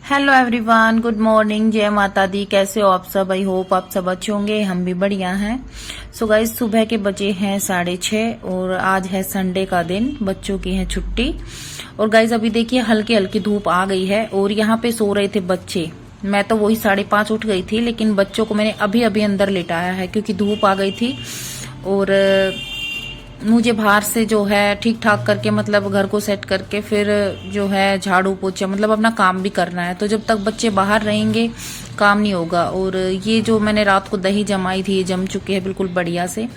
Hello everyone, good morning, जय माता दी। कैसे हो आप सब? आई होप आप सब अच्छे होंगे, हम भी बढ़िया हैं। सो गाइस, सुबह के बजे हैं 6:30 और आज है संडे का दिन, बच्चों की है छुट्टी। और गाइस अभी देखिए हल्की हल्की धूप आ गई है और यहाँ पे सो रहे थे बच्चे। मैं तो वही 5:30 उठ गई थी, लेकिन बच्चों को मैंने अभी अभी अंदर लिटाया है क्योंकि धूप आ गई थी। और मुझे बाहर से जो है ठीक ठाक करके, मतलब घर को सेट करके, फिर जो है झाड़ू पोछा, मतलब अपना काम भी करना है। तो जब तक बच्चे बाहर रहेंगे काम नहीं होगा। और ये जो मैंने रात को दही जमाई थी, ये जम चुके हैं बिल्कुल बढ़िया से।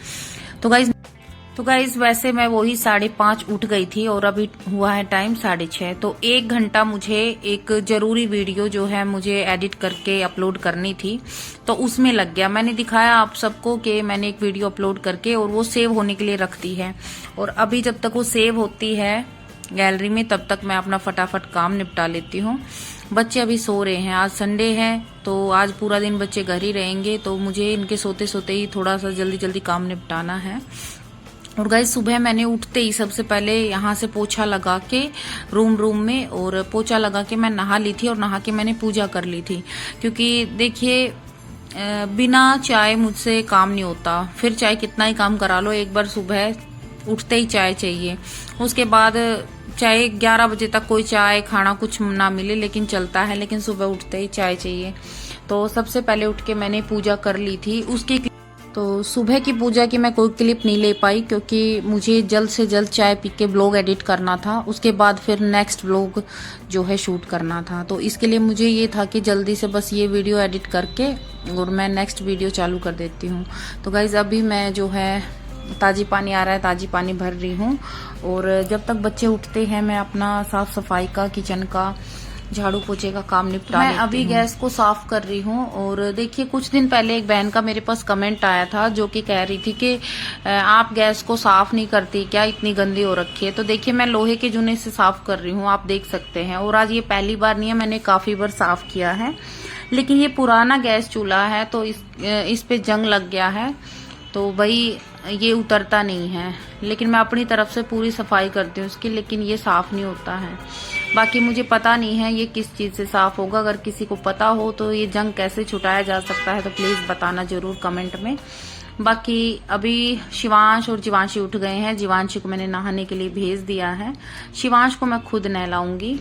तो गाइज वैसे मैं वही 5:30 उठ गई थी और अभी हुआ है टाइम 6:30। तो 1 घंटा मुझे एक जरूरी वीडियो जो है मुझे एडिट करके अपलोड करनी थी, तो उसमें लग गया। मैंने दिखाया आप सबको कि मैंने एक वीडियो अपलोड करके और वो सेव होने के लिए रख दी है। और अभी जब तक वो सेव होती है गैलरी में, तब तक मैं अपना फटाफट काम निपटा लेती हूँ। बच्चे अभी सो रहे हैं, आज संडे है तो आज पूरा दिन बच्चे घर ही रहेंगे, तो मुझे इनके सोते सोते ही थोड़ा सा जल्दी जल्दी काम निपटाना है। और गाइस सुबह मैंने उठते ही सबसे पहले यहाँ से पोछा लगा के रूम में, और पोछा लगा के मैं नहा ली थी और नहा के मैंने पूजा कर ली थी। क्योंकि देखिए बिना चाय मुझसे काम नहीं होता, फिर चाहे कितना ही काम करा लो, एक बार सुबह उठते ही चाय चाहिए। उसके बाद चाहे 11 बजे तक कोई चाय खाना कुछ ना मिले लेकिन चलता है, लेकिन सुबह उठते ही चाय चाहिए। तो सबसे पहले उठ के मैंने पूजा कर ली थी। उसकी तो सुबह की पूजा की मैं कोई क्लिप नहीं ले पाई क्योंकि मुझे जल्द से जल्द चाय पी के ब्लॉग एडिट करना था, उसके बाद फिर नेक्स्ट ब्लॉग जो है शूट करना था। तो इसके लिए मुझे ये था कि जल्दी से बस ये वीडियो एडिट करके और मैं नेक्स्ट वीडियो चालू कर देती हूँ। तो गाइज अभी मैं जो है ताजी पानी आ रहा है, ताजी पानी भर रही हूँ। और जब तक बच्चे उठते हैं मैं अपना साफ सफाई का, किचन का, झाड़ू पोछे का काम निपटा लेती हूँ। मैं अभी गैस को साफ कर रही हूँ। और देखिए कुछ दिन पहले एक बहन का मेरे पास कमेंट आया था जो कि कह रही थी कि आप गैस को साफ नहीं करती क्या, इतनी गंदी हो रखी है। तो देखिए मैं लोहे के जूने से साफ कर रही हूँ, आप देख सकते हैं। और आज ये पहली बार नहीं है, मैंने काफी बार साफ किया है, लेकिन ये पुराना गैस चूल्हा है तो इस पे जंग लग गया है, तो भाई ये उतरता नहीं है। लेकिन मैं अपनी तरफ से पूरी सफाई करती हूँ इसकी, लेकिन ये साफ नहीं होता है। बाकी मुझे पता नहीं है ये किस चीज से साफ होगा, अगर किसी को पता हो तो ये जंग कैसे छुटाया जा सकता है तो प्लीज बताना जरूर कमेंट में। बाकी अभी शिवांश और जीवांशी उठ गए हैं। जीवांशी को मैंने नहाने के लिए भेज दिया है, शिवांश को मैं खुद नहलाऊंगी।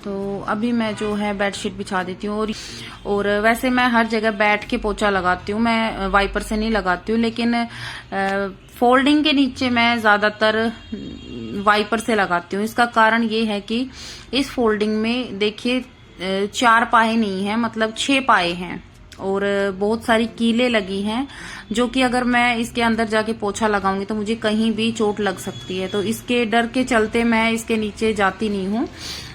तो अभी मैं जो है बेडशीट बिछा देती हूँ। और वैसे मैं हर जगह बैठ के पोछा लगाती हूँ, मैं वाइपर से नहीं लगाती हूँ, लेकिन फोल्डिंग के नीचे मैं ज्यादातर वाइपर से लगाती हूँ। इसका कारण ये है कि इस फोल्डिंग में देखिए 4 पाए नहीं है, मतलब 6 पाए हैं और बहुत सारी कीलें लगी हैं, जो कि अगर मैं इसके अंदर जाके पोछा लगाऊंगी तो मुझे कहीं भी चोट लग सकती है। तो इसके डर के चलते मैं इसके नीचे जाती नहीं हूँ,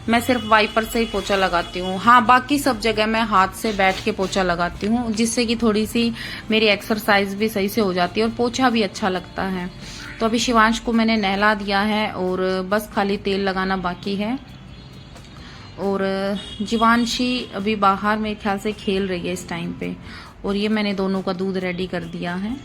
मैं सिर्फ वाइपर से ही पोछा लगाती हूँ। हाँ, बाकी सब जगह मैं हाथ से बैठ के पोछा लगाती हूँ, जिससे कि थोड़ी सी मेरी एक्सरसाइज भी सही से हो जाती है और पोछा भी अच्छा लगता है। तो अभी शिवांश को मैंने नहला दिया है और बस खाली तेल लगाना बाकी है। और जीवांशी अभी बाहर मेरे ख्याल से खेल रही है इस टाइम पे। और ये मैंने दोनों का दूध रेडी कर दिया है।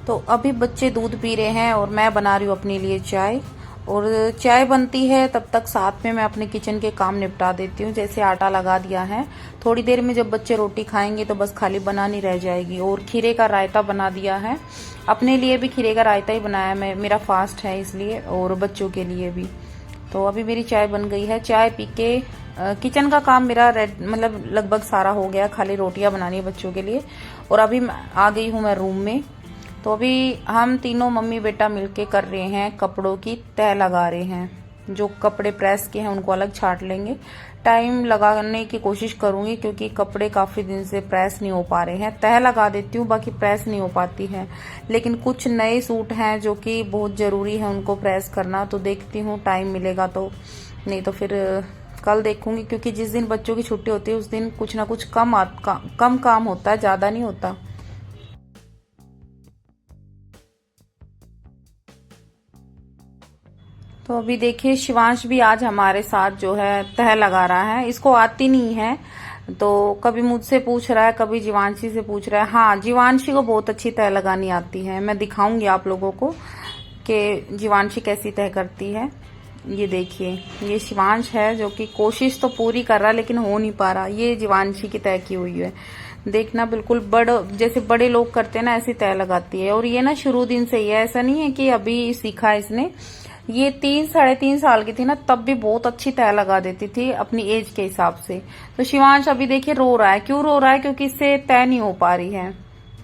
तो अभी बच्चे दूध पी रहे हैं और मैं बना रही हूँ अपने लिए चाय। और चाय बनती है तब तक साथ में मैं अपने किचन के काम निपटा देती हूँ। जैसे आटा लगा दिया है, थोड़ी देर में जब बच्चे रोटी खाएंगे तो बस खाली बनानी रह जाएगी। और खीरे का रायता बना दिया है, अपने लिए भी खीरे का रायता ही बनाया मैं, मेरा फास्ट है इसलिए, और बच्चों के लिए भी। तो अभी मेरी चाय बन गई है। चाय पी के किचन का काम मेरा मतलब लगभग सारा हो गया, खाली रोटियां बनानी है बच्चों के लिए। और अभी आ गई हूँ मैं रूम में। तो अभी हम तीनों मम्मी बेटा मिलके कर रहे हैं, कपड़ों की तह लगा रहे हैं। जो कपड़े प्रेस के हैं उनको अलग छाट लेंगे, टाइम लगाने की कोशिश करूंगी क्योंकि कपड़े काफी दिन से प्रेस नहीं हो पा रहे हैं। तह लगा देती हूँ, बाकी प्रेस नहीं हो पाती है। लेकिन कुछ नए सूट हैं जो कि बहुत जरूरी है उनको प्रेस करना, तो देखती हूँ टाइम मिलेगा तो, नहीं तो फिर कल देखूंगी। क्योंकि जिस दिन बच्चों की छुट्टी होती है उस दिन कुछ ना कुछ कम काम होता है, ज्यादा नहीं होता। तो अभी देखिए शिवांश भी आज हमारे साथ जो है तह लगा रहा है। इसको आती नहीं है तो कभी मुझसे पूछ रहा है, कभी जीवांशी से पूछ रहा है। हाँ, जीवांशी को बहुत अच्छी तह लगानी आती है। मैं दिखाऊंगी आप लोगों को कि जीवांशी कैसी तह करती है। ये देखिए, ये शिवांश है जो कि कोशिश तो पूरी कर रहा है लेकिन हो नहीं पा रहा। ये जीवांशी की तह की हुई है, देखना बिल्कुल जैसे बड़े लोग करते हैं ना, ऐसी तह लगाती है। और ये ना शुरू दिन से ही है, ऐसा नहीं है कि अभी सीखा इसने। ये 3-3.5 साल की थी ना, तब भी बहुत अच्छी तह लगा देती थी अपनी एज के हिसाब से। तो शिवांश अभी देखिए रो रहा है। क्यों रो रहा है? क्योंकि इससे तय नहीं हो पा रही है।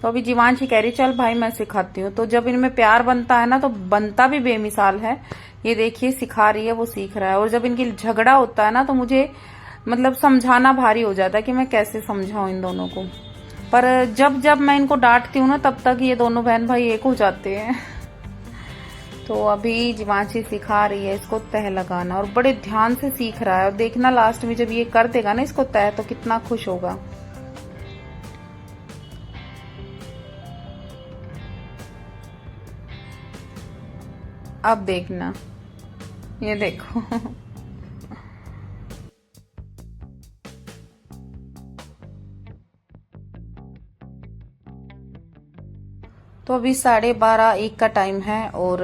तो अभी जीवांश ही कह रही चल भाई मैं सिखाती हूँ। तो जब इनमें प्यार बनता है ना तो बनता भी बेमिसाल है। ये देखिए सिखा रही है, वो सीख रहा है। और जब इनकी झगड़ा होता है ना तो मुझे मतलब समझाना भारी हो जाता है कि मैं कैसे समझाऊं इन दोनों को। पर जब जब मैं इनको डांटती हूँ ना तब तक ये दोनों बहन भाई एक हो जाते हैं। तो अभी जीवांशी सिखा रही है इसको तह लगाना और बड़े ध्यान से सीख रहा है। और देखना लास्ट में जब ये कर देगा ना इसको तह तो कितना खुश होगा। अब देखना, ये देखो। तो अभी 12:30-1 का टाइम है और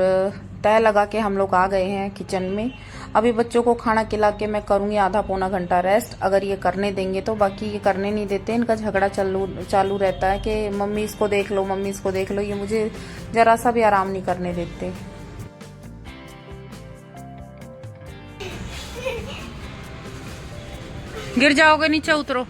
तय लगा के हम लोग आ गए हैं किचन में। अभी बच्चों को खाना खिला के मैं करूंगी आधा पौना घंटा रेस्ट, अगर ये करने देंगे तो। बाकी ये करने नहीं देते, इनका झगड़ा चालू रहता है कि मम्मी इसको देख लो, मम्मी इसको देख लो। ये मुझे जरा सा भी आराम नहीं करने देते। गिर जाओगे, नीचे उतरो।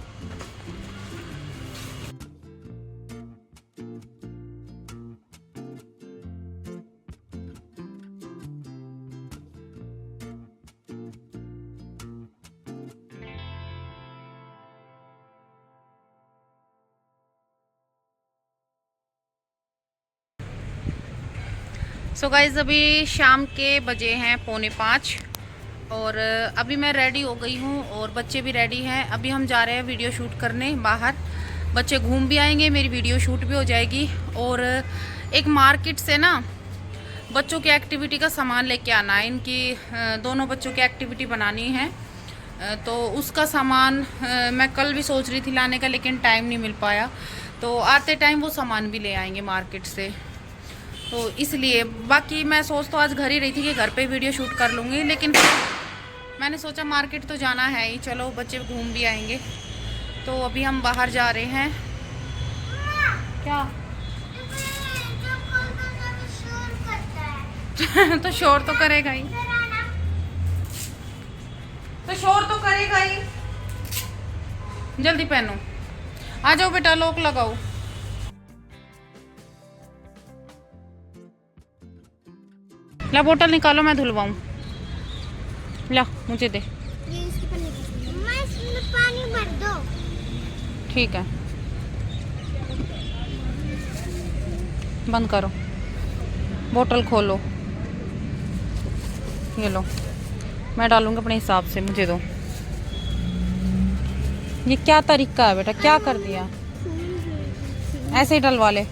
सो गाइज अभी शाम के बजे हैं 4:45 और अभी मैं रेडी हो गई हूँ और बच्चे भी रेडी हैं। अभी हम जा रहे हैं वीडियो शूट करने बाहर। बच्चे घूम भी आएंगे, मेरी वीडियो शूट भी हो जाएगी। और एक मार्केट से ना बच्चों की एक्टिविटी का सामान लेके आना है। इनकी दोनों बच्चों की एक्टिविटी बनानी है, तो उसका सामान मैं कल भी सोच रही थी लाने का लेकिन टाइम नहीं मिल पाया। तो आते टाइम वो सामान भी ले आएंगे मार्केट से, तो इसलिए। बाकी मैं सोच तो आज घर ही रही थी कि घर पे वीडियो शूट कर लूँगी, लेकिन मैंने सोचा मार्केट तो जाना है ही, चलो बच्चे घूम भी आएंगे। तो अभी हम बाहर जा रहे हैं। क्या? तो शोर तो करेगा ही, तो शोर तो करेगा ही। जल्दी पहनो, आ जाओ बेटा, लॉक लगाओ। ला बोतल निकालो, मैं धुलवाऊं। ला मुझे दे। ये इसके पानी भर दो। ठीक है, बंद करो, बोतल खोलो। ये लो, मैं डालूंगी अपने हिसाब से, मुझे दो। ये क्या तरीका है बेटा, क्या कर दिया? ऐसे ही डलवा ले।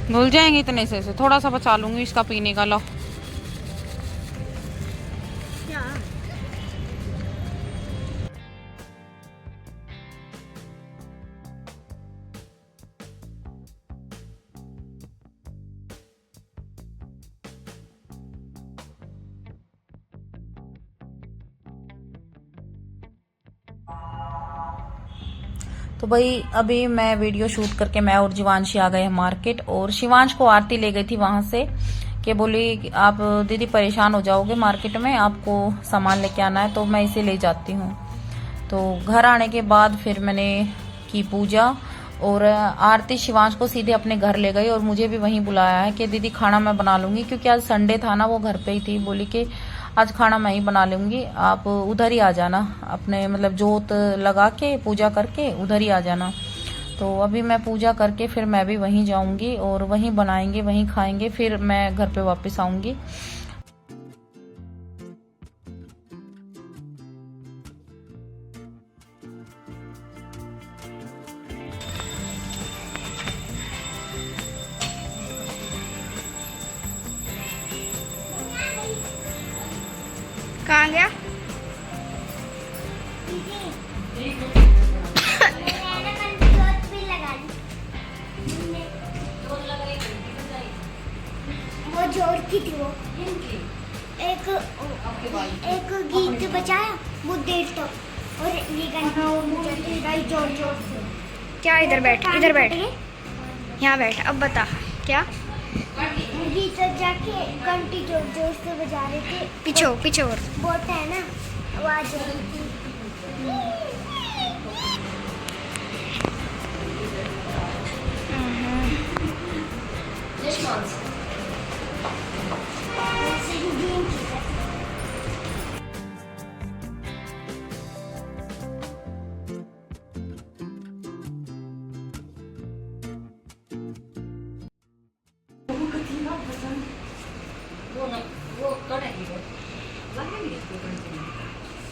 धुल जाएंगे इतने से थोड़ा सा बचा लूंगी इसका पीने का। लो तो भाई अभी मैं वीडियो शूट करके मैं और जीवांशी आ गए हैं मार्केट। और शिवांश को आरती ले गई थी वहां से कि बोली आप दीदी परेशान हो जाओगे मार्केट में, आपको सामान लेके आना है, तो मैं इसे ले जाती हूँ। तो घर आने के बाद फिर मैंने की पूजा और आरती शिवांश को सीधे अपने घर ले गई और मुझे भी वहीं बुलाया है कि दीदी खाना मैं बना लूंगी, क्योंकि आज संडे था ना, वो घर पे ही थी। बोली कि आज खाना मैं ही बना लूंगी, आप उधर ही आ जाना, अपने मतलब जोत लगा के पूजा करके उधर ही आ जाना। तो अभी मैं पूजा करके फिर मैं भी वहीं जाऊंगी और वहीं बनाएंगे, वहीं खाएंगे, फिर मैं घर पे वापस आऊंगी। किसकी थी वो? एक गीत बजाया वो देर तक और ये गाना गाई जोर जोर से। क्या इधर बैठ यहाँ बैठ। अब बता क्या गीत जाके घंटी जोर जोर से बजा रहे थे। पीछे और बोट है ना आवाज आ रही थी।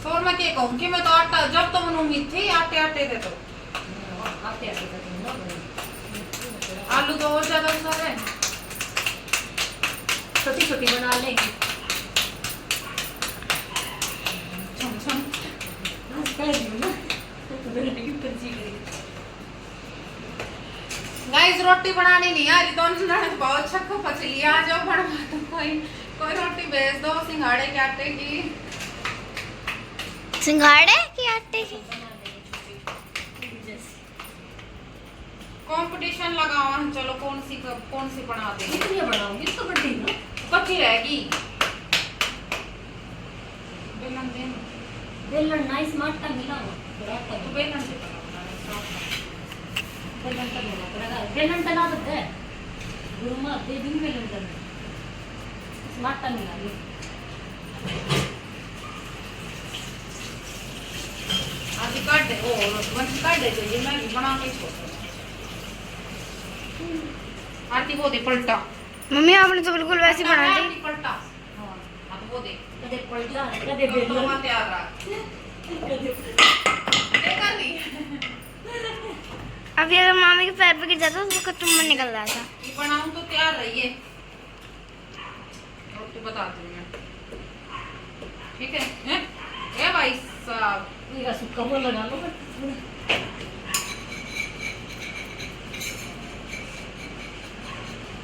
और मैं क्या कहूँ कि मैं तो आटा जब तो मन उम्मीद थी आटे दे तो आलू तो और ज्यादा सारे छोटी बना लेंगे। गाइस रोटी बनानी नहीं आ रही तो उन्होंने बहुत छक्को पचली आ जाओ बनवा दो कोई रोटी भेज दो सिंघाड़े के आटे की। सिंघाड़े की आटे की कंपटीशन लगाओ चलो कौन सी बना दे। कितनी बनाऊंगी तो बड़ी ना कच्ची रहेगी बेलन नाइस मार्ट का मिला हो तो बेलन से बेलन का होना पड़ेगा। बेलन तना बद्दे गुरुमा दे दिन बेलन तना स्मार्ट का मिला ये आज काट दे ओ वंश काट दे तो ये मैं भी बना के छोड़ आरती वो दे पलटा। मम्मी आपने तो बिल्कुल वैसी बना दी। आरती पलटा हां अब वो दे कदे पलटा कदे तो बेलन वहां तैयार रहा ये कर रही अभी अगर मामी के पैर पे गिर जाता तो उसका टुम्बर निकल रहा था। ये बनाऊं तो तैयार रहिए और तो बता दूं मैं ठीक है हैं ए भाई साहब मेरा सुक्का वो लगा लो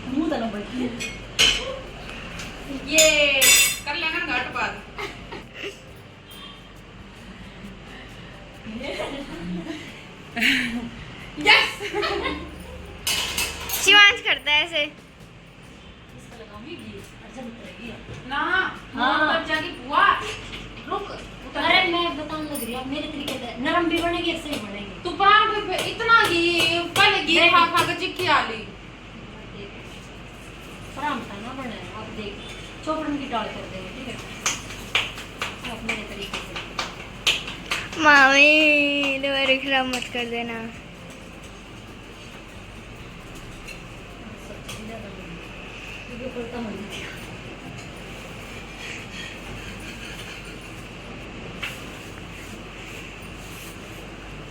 मुंह तना बैठी ये कर लेना घाट बाद यस शिवांश करता है ऐसे। इसका लगाऊंगी ये अच्छा उतरेगी ना हाँ। तब जाके बुआ रुक अरे मैं बताने लग रही हूँ मेरे तरीके से नरम भी बनेगी ऐसे ही बनेगी। तू पराठे पे इतना घी पहले घी नहीं। खा खा के चिक्की आली पराठा ना बने आप देख चोपड़न की डाल कर देंगे ठीक है आप मेरे तरीके से। मामी दोबारा खराब मत कर देना। ये पलटा मर गई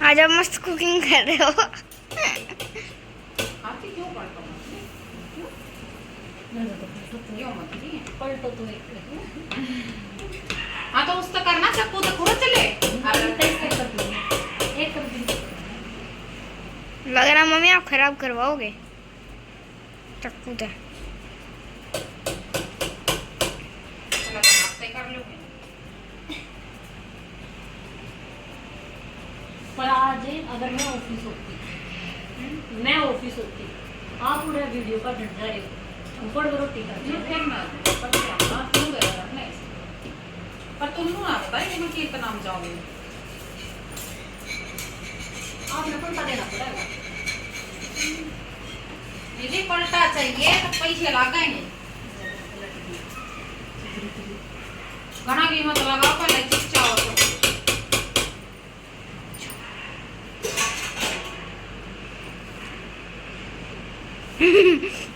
आज आप मस्त कुकिंग कर रहे हो। आती क्यों पड़ता हूँ क्यों मत नहीं पलटो तो एक हाँ तो उस तक करना चक्कू तो खुद चले एक कर दी लग रहा मम्मी आप खराब करवाओगे चक्कू से। हफ्ते कर लोगे पर आज अगर मैं ऑफिस होती आप पूरा वीडियो का डर रहे हो ऊपर रोटी ये कर फिर ना क्यों गया रखना पर तुम ना आता है कि मैं कितना नाम जाऊंगी आपने पलटा देना पड़ेगा। यदि पलटा चाहिए तो पैसे लगाएंगे घना कीमत लगाओ पहले चिच्चा हो तो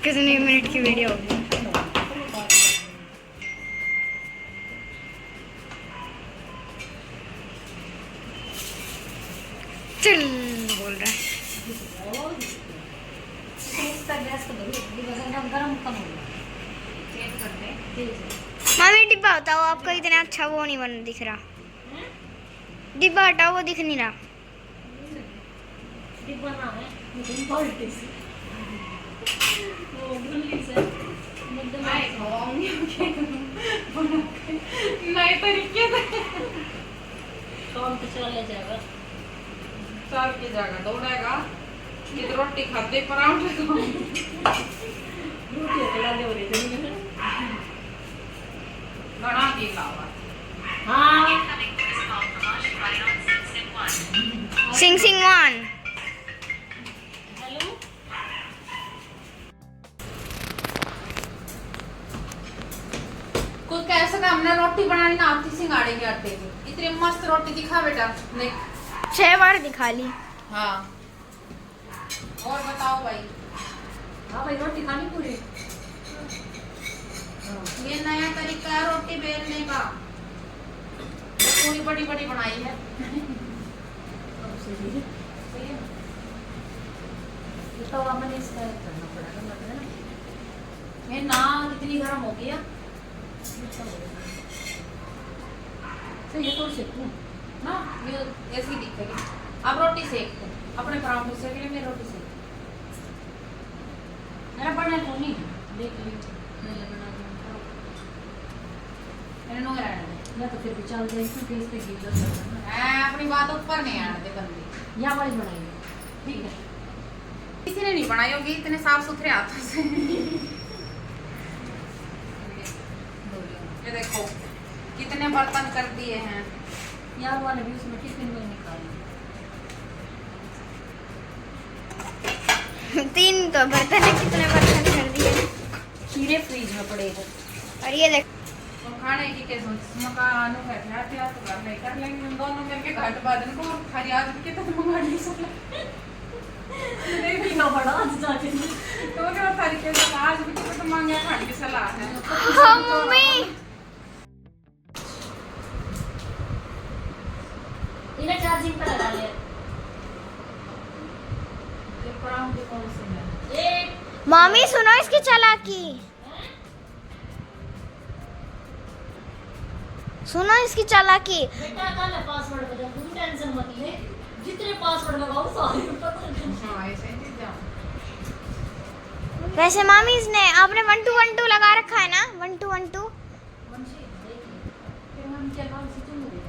कितने मिनट की वीडियो होगी। चल बोल रहा है। गरम कम होगा चेक करते मम्मी डिब्बा बताओ आपका इतना अच्छा वो नहीं बन दिख रहा। डिब्बा हटाओ वो दिख नहीं रहा। डिब्बा ना है बाल्टी से वो गुल्ली से मुद्दे नए तरीके से काम तो चले जाएगा। सर की जगह दौड़ेगा कि रोटी खाते पराठे तो रोटी अकेला दे रही थी बना के लावा। हाँ सिंग सिंग वन। हेलो कोई कैसे का हमने रोटी बनानी ना आती सिंगाड़े के आटे की। इतनी मस्त रोटी दिखा बेटा देख। 6 बार दिखा ली। हाँ और बताओ भाई। हाँ भाई रोटी खानी पूरी। ये नया तरीका है रोटी बेलने का। पूरी बड़ी बड़ी बनाई है। तो मैंने इसका करना पड़ेगा मतलब ना। ये ना कितनी गर्म हो गया। तो ये तो सेकूं ना ये ऐसी दिखेगी। अब रोटी सेक दो अपने पराठे सेक ले मेरी रोटी सेक। मेरा बना तो नहीं देख लीजिए मैंने बना दिया। मैंने नोंगे रहने दे। या तो फिर भी चल जाए क्योंकि इस पे घी लग जाता है। अपनी बात ऊपर नहीं आने दे बंदी। यहाँ वाली बनाएंगे ठीक है। किसी ने नहीं बनाई होगी इतने साफ सुथरे हाथों से। ये देखो कितने बर्तन कर दिए हैं। यार वाले भी उसमें टिफिन में निकाली। 3 तो बर्तन है, कितने बर्तन कर दिए। खीरे फ्रीज में पड़े थे। और ये देख तो खाने की क्या सोच मकान तो घर नहीं कर लेंगे हम दोनों मिलके घाट बादल को खाली आज के तो मंगा नहीं सकते। देख लो बड़ा आज जाके तो क्या तरीके से आज भी तो मांगे खाने की सलाह है। हाँ मम्मी। इन्हें चार्जिंग पर लगा ले। ये पराठे कौन से हैं? एक मम्मी सुनो इसकी चालाकी। सुनो इसकी चालाकी। बेटा कल पासवर्ड बदल तुम टेंशन मत ले। जितने पासवर्ड लगाओ सारे पता नहीं। हाँ ऐसे ही जाओ। वैसे मामी इसने आपने 1 2 1 2 लगा रखा है ना 1 2 1 2 कौन सी देखिए फिर हम क्या नाम से तुम दे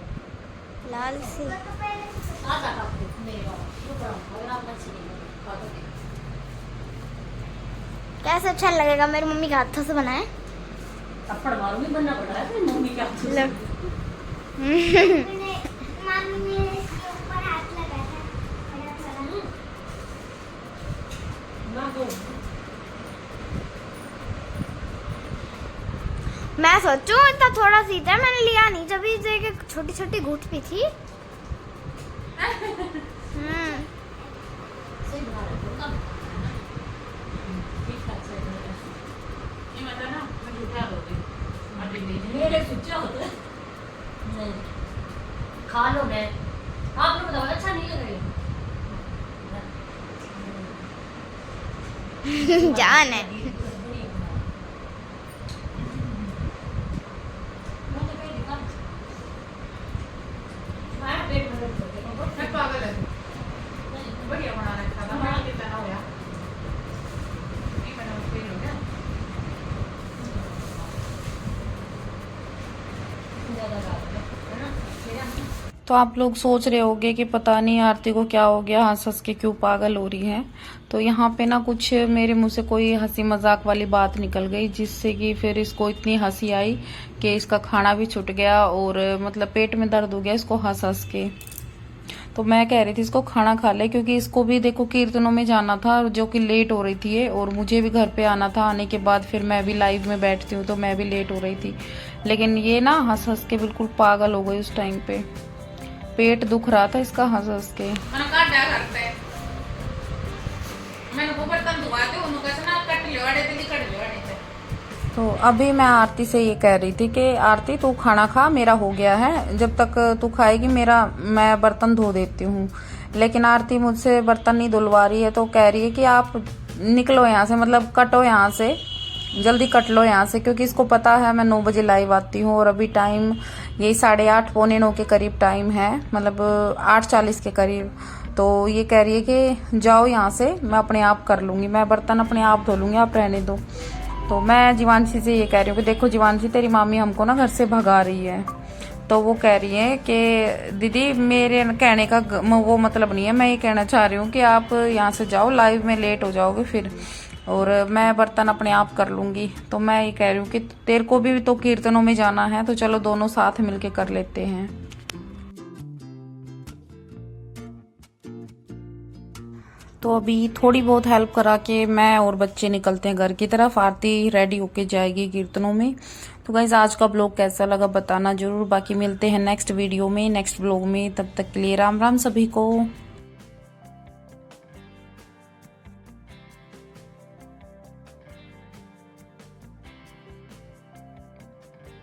लाल से। आधा कप दे मेरे बाबा शुक्र अगर आप अच्छी नहीं खा तो दे। कैसे अच्छा लगेगा मेरी मम्मी के हाथों से बनाए। थप्पड़ मारूंगी बनना पड़ रहा है फिर मम्मी का हाथ लो। मामी ने इसके ऊपर हाथ लगाया था बड़ा सारा। ना को मैं सोचूं इतना थोड़ा सीधा मैंने लिया नहीं जब ये छोटी छोटी घूट भी थी। सही बना रहे हो कब ठीक ठाक से ये मतलब ना मैं झूठा हो गई। मेरे सुच्चा होता है नहीं खा लो मैं आप लोग बताओ अच्छा नहीं लग रही जान है। मैं पागल है। बढ़िया बना रखा था। मैं कितना हो गया। ये मैंने फेल हो गया। तो आप लोग सोच रहे होंगे कि पता नहीं आरती को क्या हो गया, हंस हंस के क्यों पागल हो रही है। तो यहाँ पे ना कुछ मेरे मुंह से कोई हंसी मजाक वाली बात निकल गई जिससे कि फिर इसको इतनी हंसी आई कि इसका खाना भी छूट गया और मतलब पेट में दर्द हो गया इसको हंस हंस के। तो मैं कह रही थी इसको खाना खा ले क्योंकि इसको भी देखो कीर्तनों में जाना था जो कि लेट हो रही थी और मुझे भी घर पे आना था। आने के बाद फिर मैं भी लाइव में बैठती हूँ तो मैं भी लेट हो रही थी। लेकिन ये ना हंस हंस के बिल्कुल पागल हो गई उस टाइम पे। पेट दुख रहा था इसका हंस हंस के। तो अभी मैं आरती से ये कह रही थी कि आरती तू खाना खा, मेरा हो गया है, जब तक तू खाएगी मैं बर्तन धो देती हूँ। लेकिन आरती मुझसे बर्तन नहीं धुलवा रही है तो कह रही है कि आप निकलो यहाँ से, मतलब कटो यहाँ से, जल्दी कट लो यहाँ से, क्योंकि इसको पता है मैं 9 बजे लाइव आती हूँ और अभी टाइम यही 8:30 पौने 9 के करीब टाइम है, मतलब 8:40 के करीब। तो ये कह रही है कि जाओ यहाँ से, मैं अपने आप कर लूँगी, मैं बर्तन अपने आप धो लूँगी, आप रहने दो। तो मैं जीवांशी से ये कह रही हूँ कि देखो जीवांशी, तेरी मामी हमको ना घर से भगा रही है। तो वो कह रही है कि दीदी मेरे कहने का वो मतलब नहीं है, मैं ये कहना चाह रही हूँ कि आप यहाँ से जाओ, लाइव में लेट हो जाओगे फिर, और मैं बर्तन अपने आप कर लूँगी। तो मैं ये कह रही हूँ कि तेरे को भी तो कीर्तनों में जाना है, तो चलो दोनों साथ मिलके कर लेते हैं। तो अभी थोड़ी बहुत हेल्प करा के मैं और बच्चे निकलते हैं घर की तरफ। आरती रेडी होके जाएगी कीर्तनों में। तो गाइज आज का ब्लॉग कैसा लगा बताना जरूर। बाकी मिलते हैं नेक्स्ट वीडियो में, नेक्स्ट ब्लॉग में। तब तक के लिए राम राम सभी को।